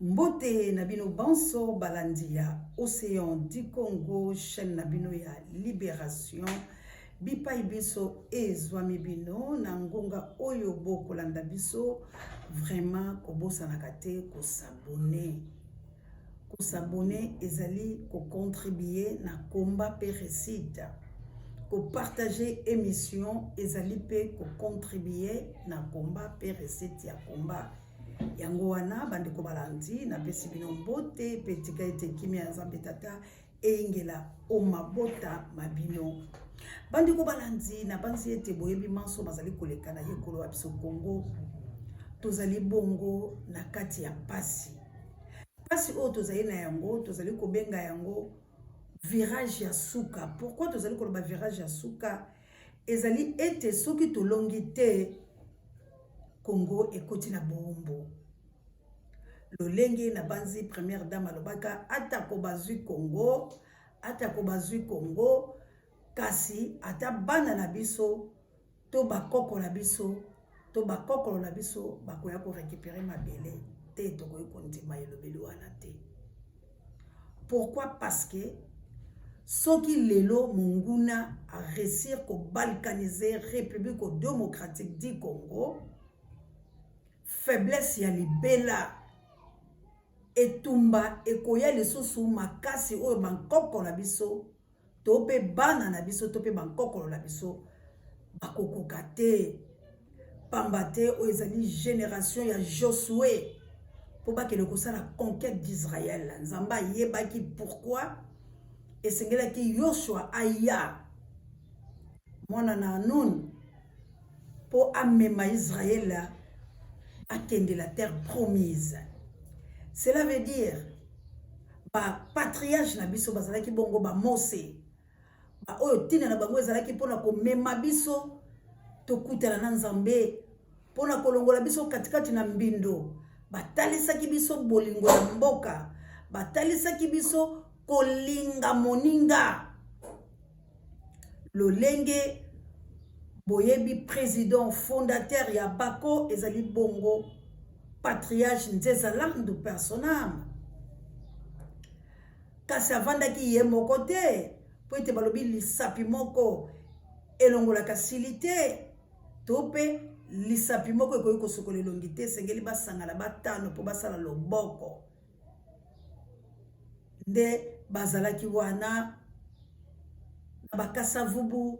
Mbote Nabino Banso Balandia, Océan du Congo, chaîne Nabino ya Libération, Bipai Biso et Zwami Bino, Nangonga Oyobo Kolanda Biso, vraiment Kobosa Nakate, ko s'abonner, ezali, ko contribuer na combat pérécite, ko partager émission, ezali pe ko contribuer na combat pérécite ya combat. Yango wana bandeko balandi na pesi bino mbote petika ete kimia ya Nzambe tata engela o mabota mabino bandeko balandi na banzi ete boyebi manso bazali koleka na yekolo ya biso Congo tozali bongo na kati ya pasi oyo tozali na yango tozali kobenga yango virage ya suka. Pourquoi tozali koloba virage ya suka? Ezali ete soki tolongi te Congo ekoti na bombo. Lolenge na banzi première dame alobaka atako bazui Congo kasi ata bana na biso to bakoko na biso bakoya ko récupérer mabele te tokoyi kondima elobeli wana te. Pourquoi? Parce que soki lelo monguna a réussir ko balkaniser République démocratique du Congo, faiblesse ya libela etumba ekoya lisusu makasi oyo bankoko na biso to pe bana na biso to pe bankoko na biso bakokoka te pamba te oyo ezali génération ya Josué po bakele kosala conquête d'Israël. Nzamba yebaki pourquoi esengelaki Yoshua aya mwana na Nun po amema Israël akende la terre promise. Cela veut dire ba patriarche na biso bazalaki bongo ba Mose ba oyo tina na bango ezalaki pona ko mema biso to kutela na Nzambe pona kolongola biso katikati na mbindo batalisaki biso bolingo ya mboka batalisaki biso kolinga moninga lolenge boyebi président fondateur ya Bako ezali bongo patriarche Nzezalandu personam kasi avandaki ye moko te po ete balobi lisapi moko elongolaka sili te to pe lisapi moko ekoki kosokola elongi te esengeli basangana batano po basala loboko nde bazalaki wana na bakasa vubu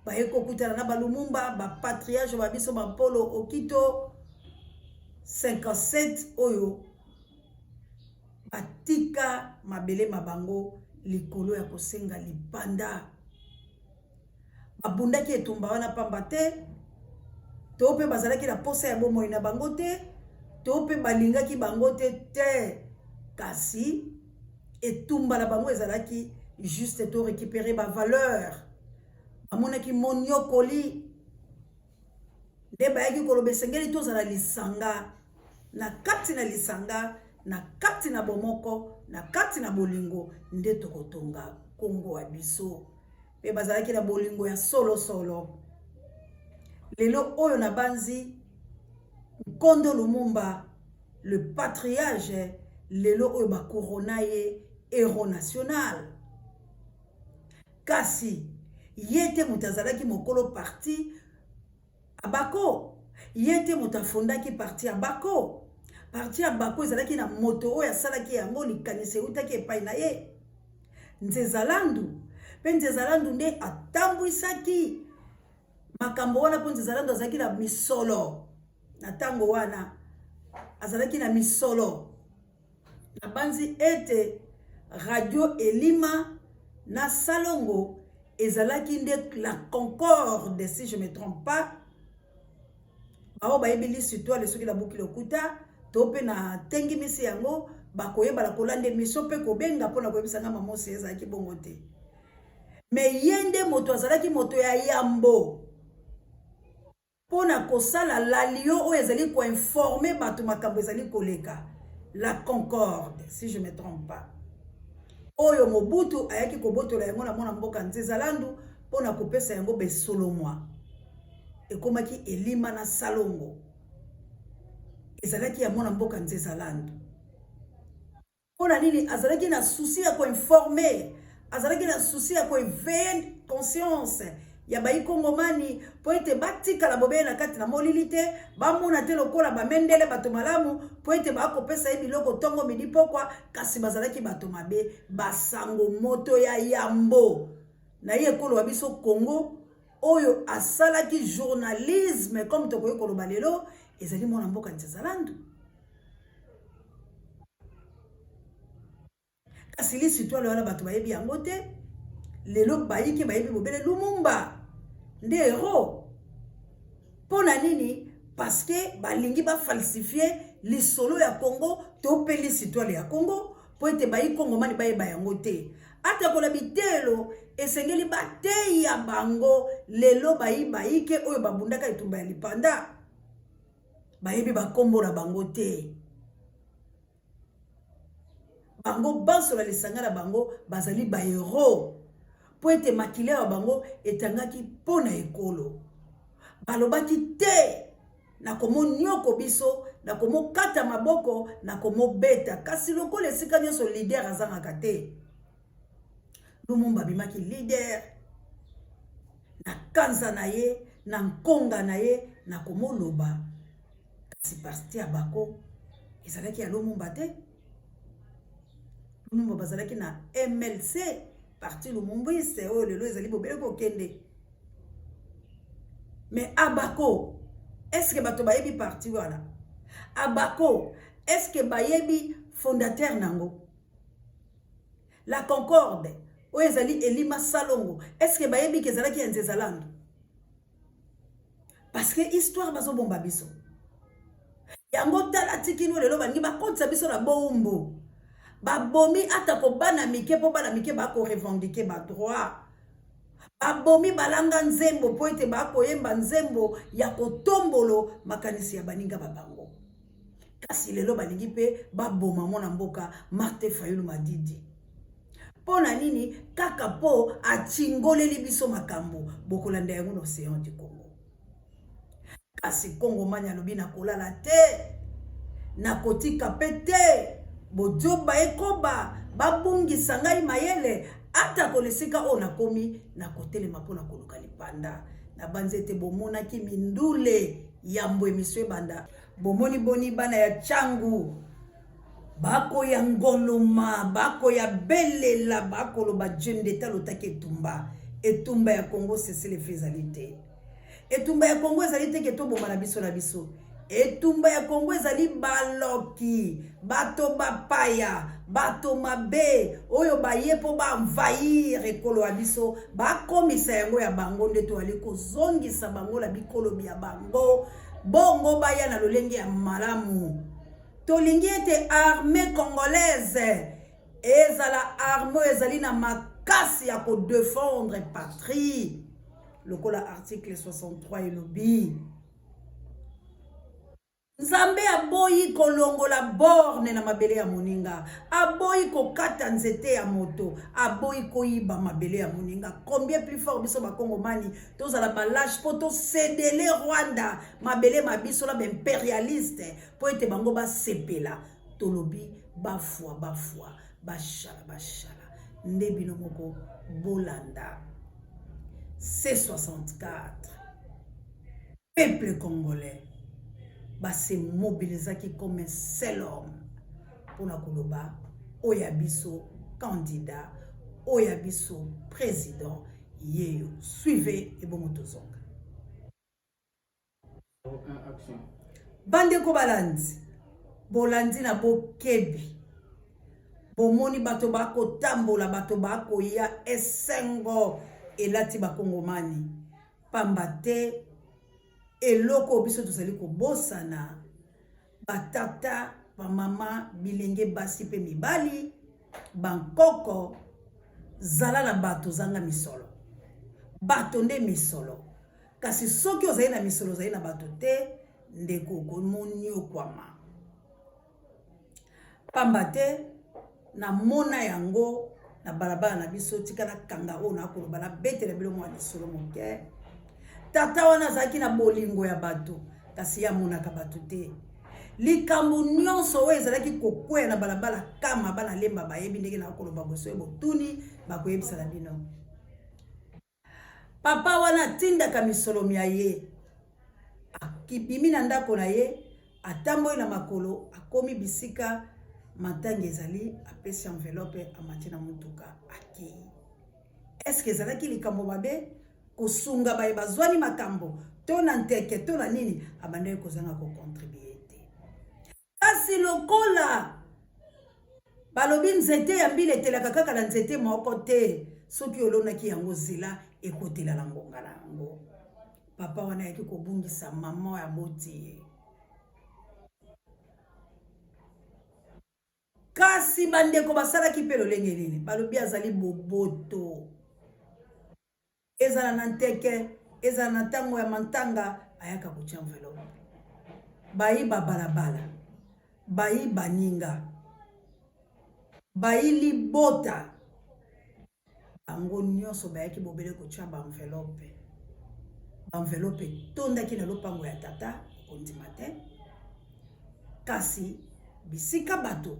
bayeko kutana na balumumba ba patriarche ba biso ba Polo Okito 57 oyo batika mabele mabango likolo ya kosenga lipanda babundaki etumba wana pamba te to pe bazalaki na posa ya bomoi na bango te to pe balingaki bango te kasi etumba na bango ezalaki juste to récupérer ba valeur amonaki moniokoli nde bayaki koloba esengeli tozala lisanga na kati na lisanga na kati na bomoko na kati na bolingo nde tokotonga Congo ya biso pe bazalaki na bolingo ya solo lelo oyo na banzi Nkondo Lumumba le patriarche lelo oyo bakorona ye héros national kasi yete mutazalaki mokolo parti abako yete mutafondaki parti abako ezalaki na moto oyo asalaki yango likanise utaki epai na ye Nzezalandu nde atambwisaki makambo wana po Nzezalandu azalaki na misolo na tango wana azalaki na misolo na banzi ete radio Elima na Salongo ezalaki nde la Concorde si je me trompe pas bao bayebili sitoile soki la buki lokuta to pe na tengi misi yango bakoyeba la kolande mission pe kobenga pona koyebisanga Mose ezalaki bongo te mais yende moto azalaki moto ya yambo pona kosala la lio oyo ezali ko informer bato makambo ezali koleka la Concorde si je me trompe pas oyo Mobutu ayaki kobotola yango na mwana mboka Nzezalandu pona kopesa yango besolo mwa ekomaki Elima na Salongo ezalaki ya mwana mboka Nzezalandu. Pona nini azalaki na souci ya ko informer, azalaki na souci ya ko éveiller conscience ya bayi kongomani po ete batika la bobe na kati na molilite bamona te lokola bamendele bato malamu po ete bakopesa ye biloko tongo midi pokwa kasi bazalaki bato mabe basango moto ya yambo na ye ekolo wa biso Congo oyo asalaki journalisme comme tokoyi koloba lelo ezali mwana mboka Nzezalandu. Kasi lisi to wana bato bayebi yango te lelo bayiki bayebi bobele Lumumba nde héros. Pona nini? Parce que balingi ba falsifier lisolo ya Congo to pe lisitwale ya Congo po ete bayi Kongomani bayeba yango te. Ata kola bitelo esengeli batei ya bango lelo bayike oyo babundaka etumba ya lipanda bayebi bakombo na bango te. Bango bansola lisanga na bango bazali ba héros po ete makile ya bango etangaki pona ekolo. Balobaki te na komo nyoko biso na komo kata maboko na komo beta kasi lokola esika nyonso leader azangaka te. Lumumba bimaki leader na kanza na ye na nkonga na ye na komo loba kasi parti ya bako ezalaki ya Lumumba te. Lumumba bazalaki na MLC parti Lumumbiste oyo lelo ezali bobele kokende. Mais Abako, est-ce que bato bayebi parti wana? Abako, est-ce que bayebi fondateur nango? La Concorde, oyo ezali Elima Salongo, est-ce que bayebi kezalaki ya Nzezalandu? Parce que histoire bazo bomba biso. Yango tala tikino lelo bangi bakotisa biso na bombo. Babomi atako bana mike po bana mike bako revendiquer ba droit. Babomi balanga nzembo po ete bako yemba nzembo ya kotombolo makanisi ya baninga babango. Kasi lelo balingi pe baboma mona mboka Martin Fayulu Madidi. Pona nini kaka po achingoleli biso makambo bokolanda yango na Océan du Congo. Kasi Congo manya lobi na kolala te na kotika pete bojoba ekoba babungisa ngai mayele ata kolesika o nakomi na kotelema pona koluka lipanda na banzete bomonaki mindule yambo emiswe banda bomoni boni bana ya changu bako ya ngoloma bako ya belela bako lo ba jeune d'état lotaki etumba ya Congo c'est le faisalité. Etumba ya Congo ezali te ke to bomba na biso na biso. Etumba ya Congo ezali baloki, bato bapaya, bato mabe, oyo bayepo ba envahir ekolo ya biso, ba komisa yango ya bango nde to ali kozongisa bango la bikolo ya bango, bongo baya na lolenge ya malamu. Tolingi ete armée congolaise ezala armée ezali na makasi ya ko défendre patrie. Lokola article 63 elobi Nzambe aboyi kolongola borne na mabele ya moninga, aboyi kokata nzete ya moto, aboyi koyiba mabele ya moninga. Combien plus fort biso bakongomani tozala balage po to cédele Rwanda mabele mabiso la impérialiste po ete bango ba sepela tolobi bafwa bashala nde bino moko bolanda C64 peuple congolais se mobilisaki comme un seul homme pour la koloba oyabiso candidat oyabiso président yeyo suivez et bon motozonga bande ko balandi bolandi na bokebi bomoni bato bako tambola bato bako ya esengo elati bakongomani pambate eloko biso tozali kobosana batata bamama bilenge basi pe mibali bankoko zala na bato zanga misolo bato nde misolo kasi soki ozali na misolo ozali na bato te ndeko komoni okwama pamba te na mona yango na balabala na biso tika na kanga o na koloba na betela biloko ya lisolo moke tata wana azalaki na bolingo ya bato kasi ya monaka bato te likambo nyonso oyo ezalaki kokwea na balabala kama bana lemba bayebi ndenge na koloba boso botuni bakoyebisala bino papa wana tindaka misolomi ya ye akibimi na ndako na ye atamboyi na makolo akomi bisika matanga ezali apesi enveloppe amati na mutuka akei eske ezalaki likambo mabe kosunga baye bazwani makambo to na nteke to na nini abandaki kozanga kocontribue te kasi lokola balobi nzete ya mbila etelaka kaka na nzete moko te soki olonaki yango zela ekotela na ngonga na yango papa wana yaki kobungisa mama ya moti kasi bandeko basalaki mpe lolenge nini balobi azali boboto ezala na nteke ezala na ntango ya mantanga ayaka kotia enveloppe bayiba balabala bayiba ninga bayili bota bango nyonso bayaki bobele kotia baenveloppe tondaki na lopango ya tata kondima te kasi bisika bato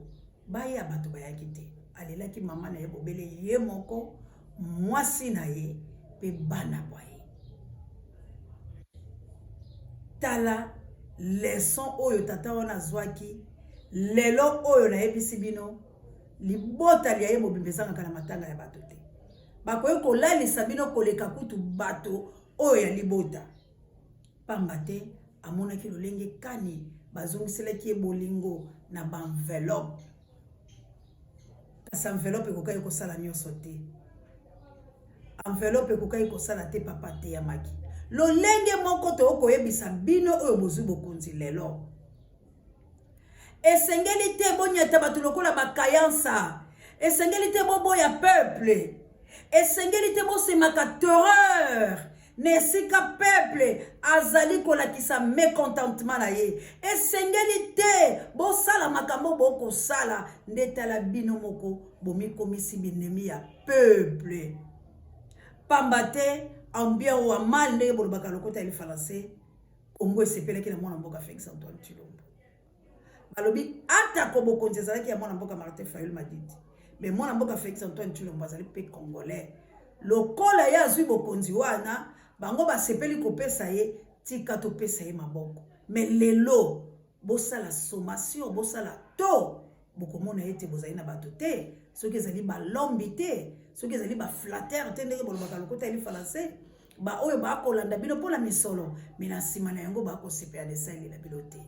baya bato bayaki te alelaki mama na ye bobele ye moko mwasi na ye pe bana boye tala leson oyo tata wana zwaki lelo oyo na yebisi bino libota liya ye mobimbezanga na matanga ya bato te bakoye kolalisa bino koleka kutu bato oyo ya libota pamba te amonaki lolenge kani bazongiselaki ye bolingo na baenveloppe kasi enveloppe ekokai kosala nyonso te enveloppe ekokai kosala te papa te ya maki lolenge moko tokoyebisa bino oyo bozwi bokonzi lelo esengeli te bonyata bato lokola bakayansa esengeli te boboya peuple esengeli te bosemaka terreur nesika peuple azali kolakisa mécontentement na ye esengeli te bosala makambo bokosala nde tala bino moko bomikomisi binemi ya peuple pamba te ambien wa mal ndenge bolobaka lokota eli français Congo esepelaki na mwana mboka Félix Antoine Tshilombo balobi ata ko bokonzi ezalaki ya mwana mboka Martin Fayulu Madidi mais mwana mboka Félix Antoine Tshilombo azali pe congolais lokola ya azwi bokonzi wana bango basepeli kopesa ye tika topesa ye maboko mais lelo bosala sommation bosala to bokomona ete bozali na bato te soki ezali balombi te soki ezali baflatter te ndenge bolobaka lokota eli français ba oyo bakolanda bino mpona misolo mina nsima na yango bakosepela desali na bino te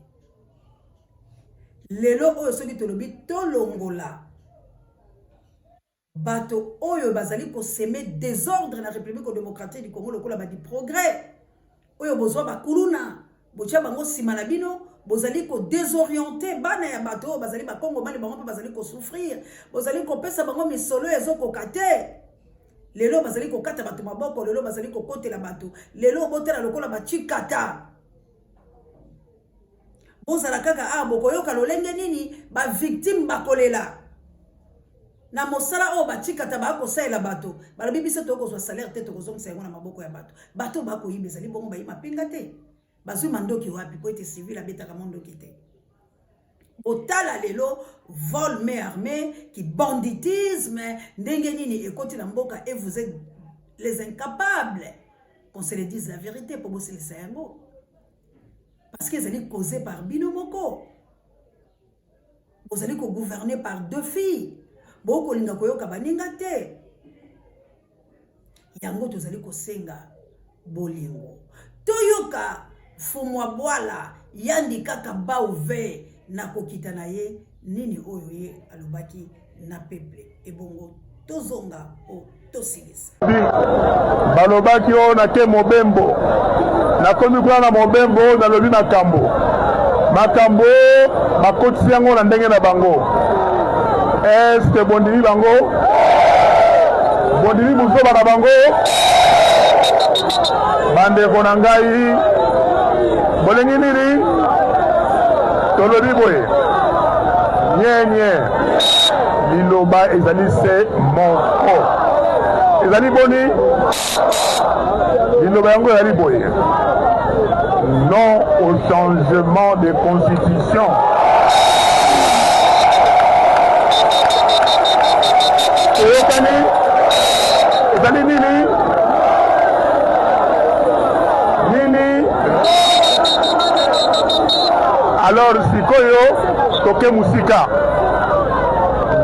lelo oyo soki tolobi tolongola bato oyo bazali koseme désordre na République démocratique du Congo lokola badi progrès oyo bozwa bakuluna botia bango nsima na bino bozali ko désorienter bana ya bato oyo bazali bakongo mali bango mpe bazali kosouffrir bozali kopesa bango misolo ezokoka te lelo bazali kokata bato maboko lelo bazali kokotela bato lelo botela lokola bachikata bozala kaka bokoyoka lolenge nini bavictime bakolela na mosala oyo bachikata bakosalela bato balobi biso tokozwa salaire te tokozongisa yango na maboko ya bato bakoyiba ezali bongo bayi mapinga te bazwi mandoki wapi po ete civil abetaka mondoki te otala lelo vol main armée qui banditisme ndenge nini ekoti na mboka et vous êtes les incapables qu'on se le dise la vérité pour bosser les yango parce que ezali causé par bino moko bozali ko gouverner par deux filles boko linga koyoka baninga te yango tozali kosenga bolingo toyoka fumwa bwala yandi kaka ba ouvert na kokita na ye nini oyo ye alobaki na peuple ebongo tozonga o tosilisa balobaki o na ke mobembo nakomi kuna na mobembo nalobi makambo bakotisi yango na ndenge na bango eske bondimi bango bondimi buzoba na bango bandeko na ngai bolengi nini tolobi boye nyenye liloba ezali se moko ezali boni liloba yango ezali boye non au changement de constitution. Alors, Sikoyo, Toke Musika,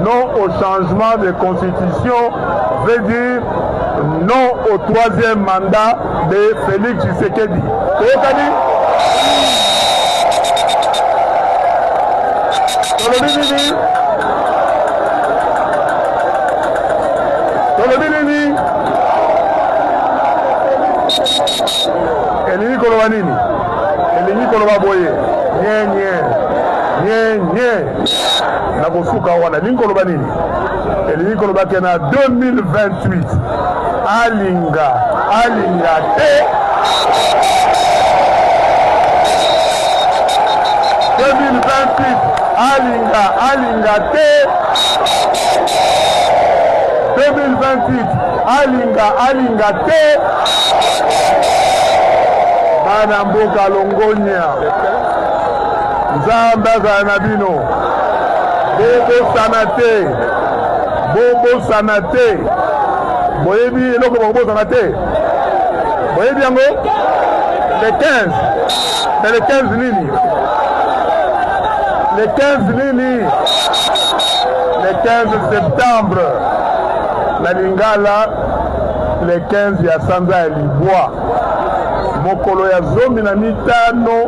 non au changement de constitution veut dire non au 3e mandat de Félix Tshisekedi. Elingi koloba nini? Elingi koloba boye. Nye. Na kosuka wana elingi koloba nini? Elingi koloba kena 2028. Alinga te. 2028 alinga te. 2028 alinga te. Bana mboka longonya Nzambe azala na bino bobosana te boyebi eloko bakobosana te boyebi yango le 15 mais le 15 nini le 15 septembre na Lingala le 15 ya sanza ya libwa mokolo ya 15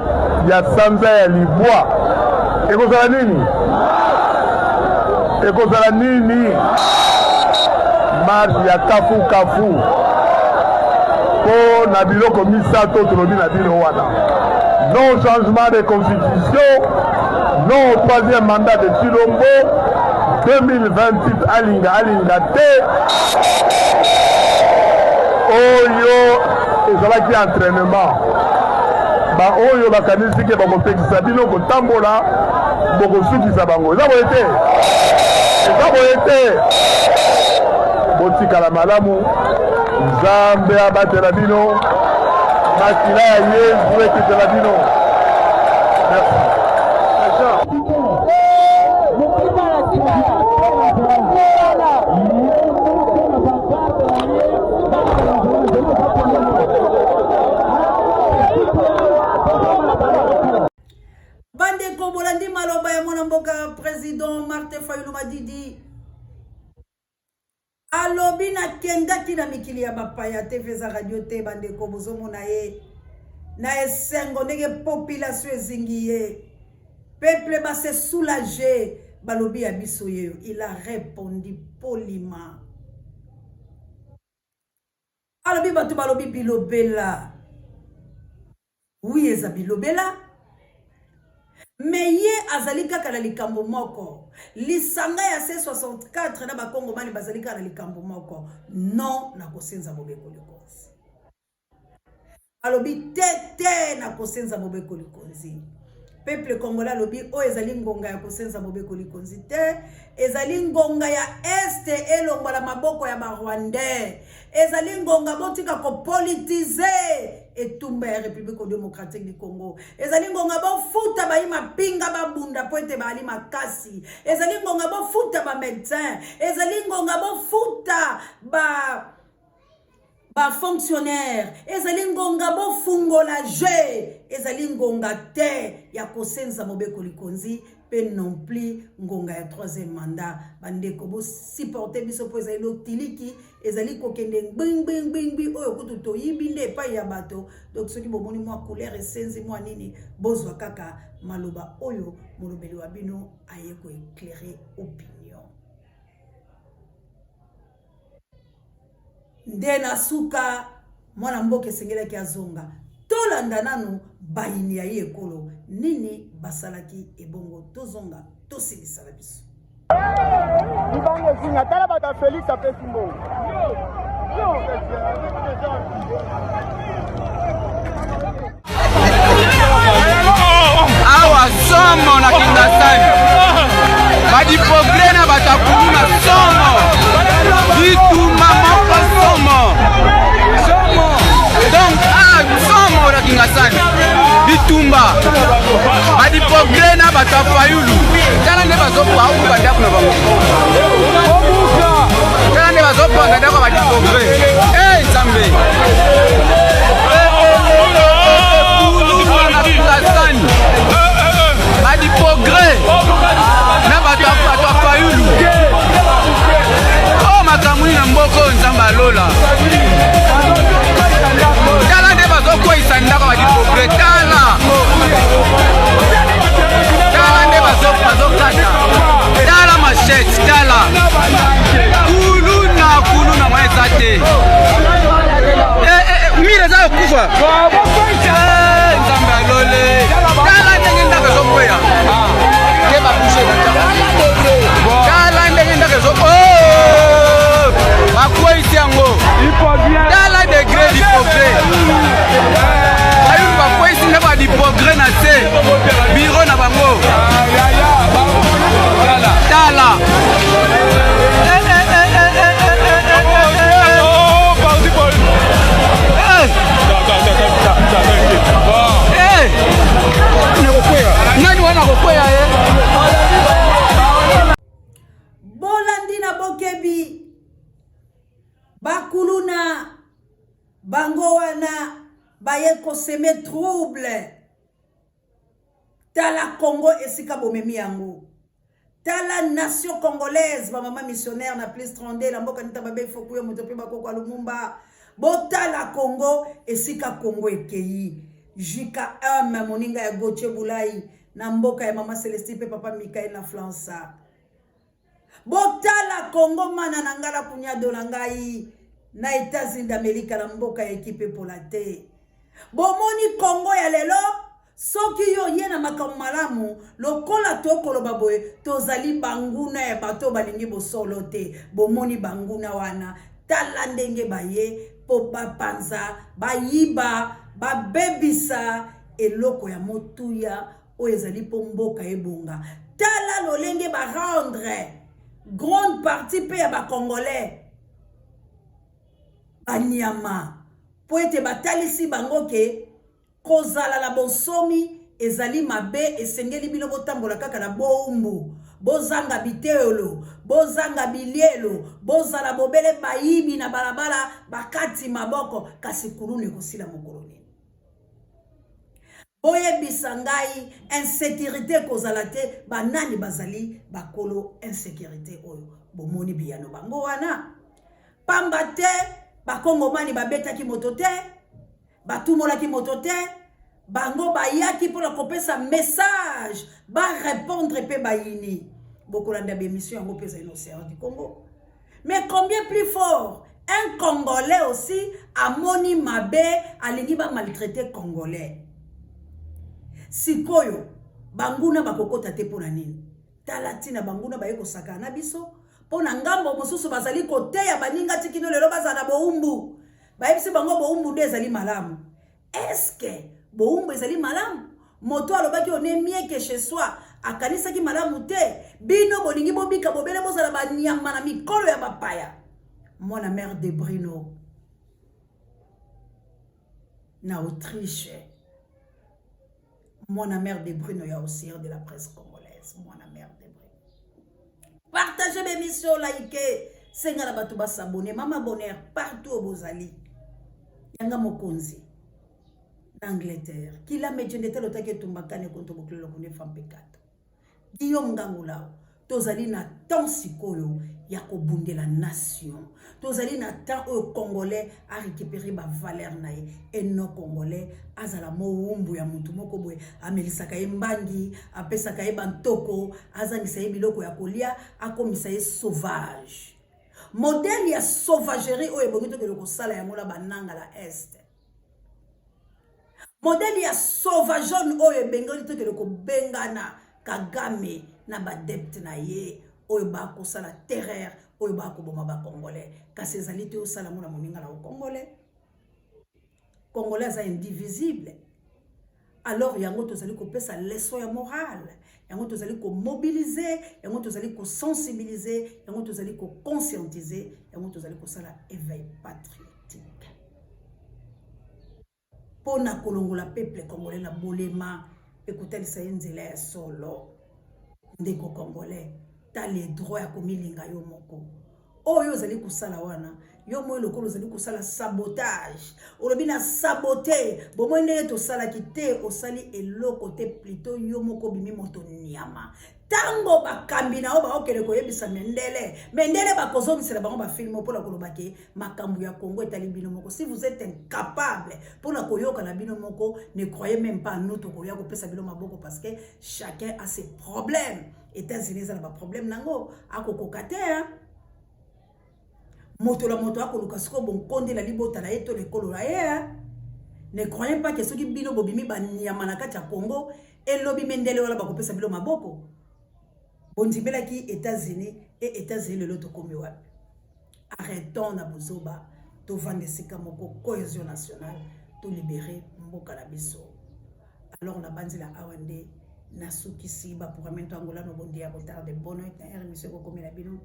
ya sanza ya libwa ekozala nini marche ya kafu po na biloko misato tolobi na bino wana non changement de constitution non au 3e mandat de Tshilombo 2028 alinga te oyo ezalaki entraînement oyo bakanisi ke bakopekisa bino kotambola bokosukisa bango eza boye te botikala malamu Nzambe abatela bino makila ya Yesu ekitela bino. Merci. Bandeko bolandi maloba ya mwana mboka président Martin Fayulu Madidi alobi na kendaki na mikili ya bapaya TV za radio te bandeko bozomona ye na esengo ndenge population ezingi ye peuple ba se soulager balobi ya biso ye. Il a répondu poliment alobi batu balobi bilobela oui eza bilobela mais ye azali kaka na likambo moko lisanga ya C64 na bakongo mali bazali kaka na likambo moko non na kosenza mobeko likonzi alobi tete na kosenza mobeko likonzi peuple congolais alobi o ezali ngonga ya kosenza mobeko likonzi te ezali ngonga ya este elongola maboko ya barwandais ezali ngonga botika ko politiser etumba ya République démocratique du Congo ezali ngonga bofuta bayima pinga babunda poete bali makasi ezali ngonga bofuta ba médecin ezali ngonga bofuta ba fonctionnaire ezali ngonga bofungola je ezali ngonga te ya kosenza mobeko likonzi pe non plus ngonga ya 3e mandat bandeko bo supporter biso po ezali lotiliki ezali kokende bing oyo kutu toyibi nde pa ya bato donc soki bomoni mwa couleur esenzi mwa nini bozwa kaka maloba oyo molobeli wa bino aye ko éclairer opinion ndena suka mwana mboke sengelaki azonga tolanda nanu bayini ya ye ekolo nini basalaki ebongo tozonga tosilisa la biso Ibange zinga tala bata Felix apesi mbongo awa somo na Kingasani badipogre na batakuluma somo dituma moko somo donc somo na Kingasani bazokufa badipogre na bato ya fayulu tala nde bazokufa auku bandako na bango tala nde bazopanga ndako badipogre nzambe kuluna na kingasani badipogre na bato ya fayulu o makamuni na mboko nzambe alola tala nde bazokweyisa ndako badipogre tala nde bazokata tala mashete tala kuluna mwa eza te mire eza yokufa nzambe alole tala ndenge ndako ezokweya te babushe tala ndenge ndako bakweyisi yango tala degre dipogre bayulu bakweyisi nde badipogre na se biro na bango tala nani wana kokweya bolandi na bokebi bakuluna bango wana baye koseme trouble tala Congo esika bomemi yango tala nation congolaise ba mama missionnaire na plus 32 la mboka nita babe fokuyo moto pe bakoko Lumumba botala Congo esika Congo ekei jika moninga ya Gauthier Boulay na mboka ya mama Celestine pe papa Michael na Flansa botala Congo mana na ngala punyado na ngai na États-Unis d'Amérique na mboka ya ekipe polate bomoni Congo ya lelo soki yo ye na makambo malamu lokola tokoloba boye tozali banguna ya bato balingi bosolo te bomoni banguna wana tala ndenge baye po bapanza bayiba babebisa eloko ya motuya oyo ezali po mboka ebonga tala lolenge barendre grande partie pe ya bacongolais banyama po ete batalisi bango ke kozala la bonsomi ezali mabe esengeli bino botambola kaka na boumbu bozanga biteolo bozanga bilielo bozala bobele bayibi na balabala bakati maboko kasi kulune kosila mokolo nini boyebisa ngai insécurité kozala te banani bazali bakolo insécurité oyo bomoni biyano bango wana pamba te bakongomani babetaki moto te batumolaki moto te bango bayaki pour la kopesa message ba répondre pe bayini bokolanda bémission yango pesa l'océan du Congo mais combien plus fort un Congolais aussi amoni mabe alingi ba maltraiter Congolais sikoyo banguna bakokota te pona nini tala tina banguna bayeko saka na biso pona ngambo mosusu bazali koteya baninga tikino lelo bazana boumbu bayebisi bango boumbu de ezali malamu est-ce que boumbu ezali malamu moto alobaki one mieke chez soi akanisaki malamu te bino bolingi bobika bobele bozala banyama na mikolo ya bapaya mwana mère de Bruno na Autriche mwana mère de Bruno ya aussi de la presse congolaise mwana mère de Bruno partagez mes émissions likez senga na bato basabone mama bonheur partout au bozali yanga mokonzi d'Angleterre kila mejendete lotake tumbakane konto boklelo kone fampekato Guillaume Ngangula tozali na temps sikoyo ya kobundela nation tozali na temps oyo congolais a récupérer ba valeur na ye et non congolais azala mowumbu ya mutu moko boye amelisaka ye mbangi apesaka ye bantoko azangisa ye biloko ya kolia akomisa ye sauvage modèle ya sauvagerie oyo bongi tokelo kosala yango la bananga la est modèle ya sauvageon oyo bengoli tokelo kobengana Kagame na badepte na ye oyo ba kosala terreur oyo ba koboma ba congolais kasi ezali te osala mona moninga na congolais congolais est indivisible alors yango tozali kopesa leçon ya morale yango tozali ko mobiliser yango tozali ko sensibiliser yango tozali ko conscientiser yango tozali ko sala éveil patriotique pona kolongola peuple congolais na bolema ekotalisa ye nzela ya solo. Ndeko congolais ta les droits ya komilinga yo moko oyo ozali kusala wana yo moyo lokolo ozali kusala sabotage olobi na sabote bomoi ndenge tosalaki te osali eloko te plutôt yo moko bimi moto nyama tango bakambi na yo baokende koyebisa mendele bakozomisela bango bafilme mpona koloba ke makambo ya Congo etali bino moko. Si vous êtes incapable mpona koyoka na bino moko, ne croyez même pas nous tokoya kopesa bino maboko parce que chacun a ses problèmes. États-Unis za na ba problème nango akokoka te moto la moto akoluka siko bon konde la libota na yeto lekolo la ye. Ne croyez pas que soki bino bobimi banyama na kati ya Congo elobi mendele wala bakopesa bino maboko. Bondibela ki États-Unis et États-Unis le loto komi wapi. Arrêtons na bozoba to vande sika moko cohésion nationale to libérer mboka na biso. Alors na banzila awande na sukisi ba programme to angola no bondi ya botard de bonne et monsieur ko komi na bino.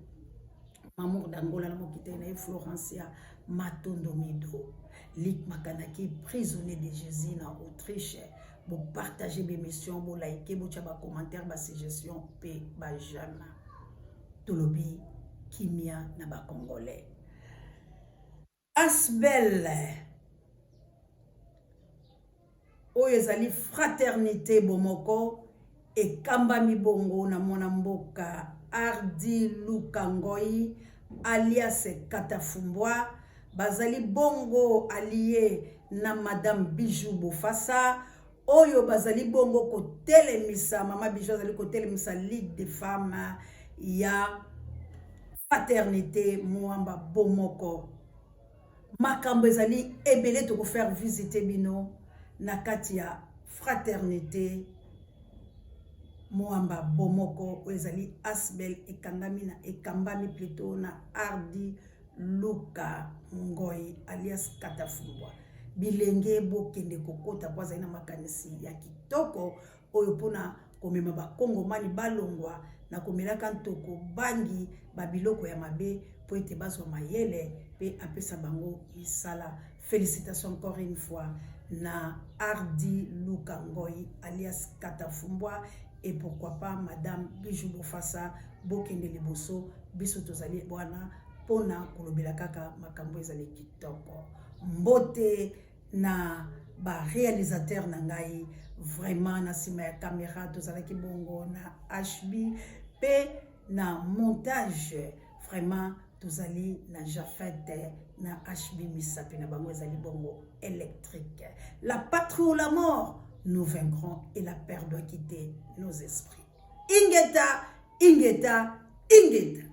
Mamour d'Angola na mokite na Florencia Matondo Mido. Lik Makanaki prisonnier de Jésus na Autriche. Vous partagez mes missions, vous likez, vous avez des commentaires, des suggestions, et bah jamais. Tolobi, Kimia, Naba Congolais. Asbel. Oyezali fraternité bomoko et Kambami Bongo na monamboka Ardi Lukangoi alias Katafumbwa. Bazali Bongo allié na Madame Bijou Bofassa. Oyo bazali bongo kotelemisa mama Bijou azali kotelemisa Ligue des femmes ya paternité Mwamba Bomoko. Makambo ezali ebele to ko faire visiter bino na kati ya fraternité Mwamba Bomoko ezali Asbel ekambami plutôt na Ardi Luka Ngoi alias Katafumbwa. Bilenge bokende kokota kwa zaina makanisi ya kitoko oyo pona komema ba Kongomani balongwa na komelaka ntoko bangi babiloko ya mabe po ete bazwa mayele pe apesa bango misala. Félicitations encore une fois na Ardi Lukangoi alias Katafumbwa et pourquoi pas Madame Bijou Bofassa bokende liboso biso tozali bwana pona kolobela kaka makambo ezali kitoko. Mbote na ba réalisateur na ngai vraiment na sima ya caméra tozalaki bongo na HB pe na montage vraiment tozali na Jafet na HB misapi na bango ezali bongo électrique. La patrie ou la mort, nous vaincrons et la peur doit quitter nos esprits. Ingeta, Ingeta, Ingeta.